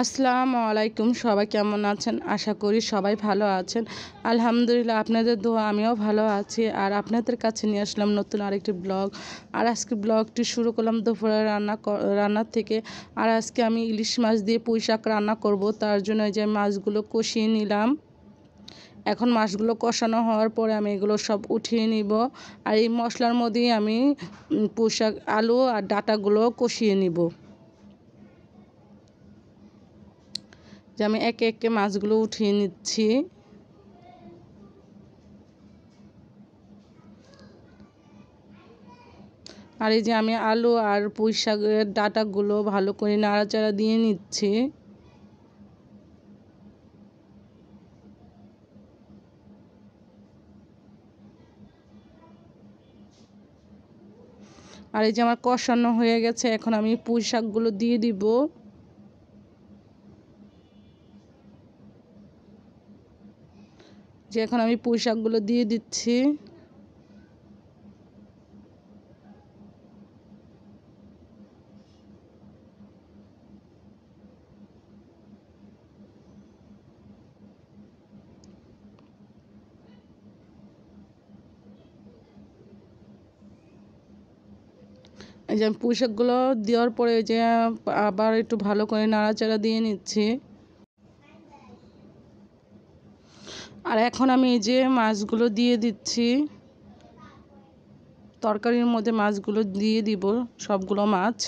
আসসালামু আলাইকুম। সবাই কেমন আছেন? আশা করি সবাই ভালো আছেন। আলহামদুলিল্লাহ, আপনাদের দোয়া আমিও ভালো আছি। আর আপনাদের কাছে নিয়ে আসলাম নতুন আরেকটি ব্লগ। আর আজকে ব্লগটি শুরু করলাম দুপুরে রান্নার থেকে। আর আজকে আমি ইলিশ মাছ দিয়ে পুঁই শাক রান্না করব। তার জন্য এই যে মাছগুলো কষিয়ে নিলাম। এখন মাছগুলো কষানো হওয়ার পরে আমি এগুলো সব উঠিয়ে নিব। আর এই মশলার মধ্যেই আমি পুঁই শাক, আলু আর ডাঁটাগুলো কষিয়ে নিব। যে আমি একে একে মাছগুলো উঠিয়ে নিচ্ছি। আর এই যে আমি আলু আর পুঁই শাকের ডাঁটাগুলো ভালো করে নাড়াচাড়া দিয়ে নিচ্ছি। আর এই যে আমার কষানো হয়ে গেছে, এখন আমি পুঁই শাকগুলো দিয়ে দিব। যে এখন আমি পুঁই শাকগুলো দিয়ে দিচ্ছি। এই যে আমি পুঁই শাকগুলো দেওয়ার পরে যে আবার একটু ভালো করে নাড়াচাড়া দিয়ে নিচ্ছি। আর এখন আমি এই যে মাছগুলো দিয়ে দিচ্ছি। তরকারির মধ্যে মাছগুলো দিয়ে দিব, সবগুলো মাছ।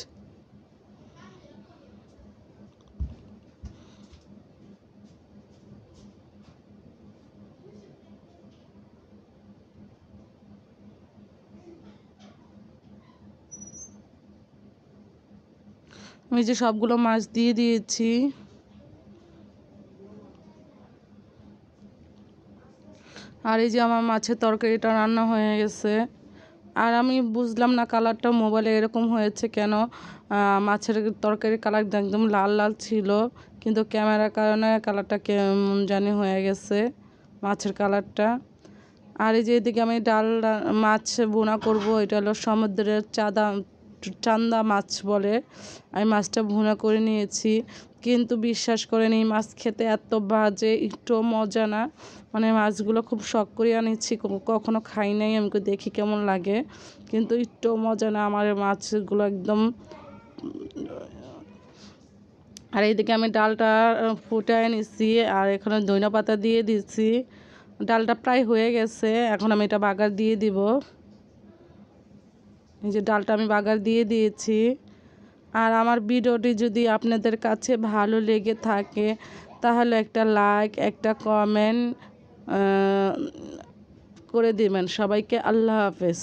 আমি যে সবগুলো মাছ দিয়ে দিয়েছি। আর এই যে আমার মাছের তরকারিটা রান্না হয়ে গেছে। আর আমি বুঝলাম না কালারটা মোবাইলে এরকম হয়েছে কেন। মাছের তরকারির কালারটা একদম লাল লাল ছিল, কিন্তু ক্যামেরার কারণে কালারটা কেমন জানি হয়ে গেছে মাছের কালারটা। আর এই যে এদিকে আমি মাছ ভুনা করব। এটা হলো সমুদ্রের চান্দা মাছ বলে। আমি মাছটা ভুনা করে নিয়েছি, কিন্তু বিশ্বাস করেন এই মাছ খেতে এত বাজে, একটু মজা না। মানে মাছগুলো খুব শখ করে আনিছি, কখনো খাই নাই, আমাকে দেখি কেমন লাগে, কিন্তু একটু মজা না আমার মাছগুলো একদম। আর এইদিকে আমি ডালটা ফুটায় নিচ্ছি, আর এখানে ধনিয়া পাতা দিয়ে দিচ্ছি। ডালটা প্রায় হয়ে গেছে, এখন আমি এটা বাগার দিয়ে দিব। এই যে ডালটা আমি বাগার দিয়ে দিয়েছি। আর আমার ভিডিওটি যদি আপনাদের কাছে ভালো লেগে থাকে তাহলে একটা লাইক, একটা কমেন্ট করে দিবেন। সবাইকে আল্লাহ হাফেজ।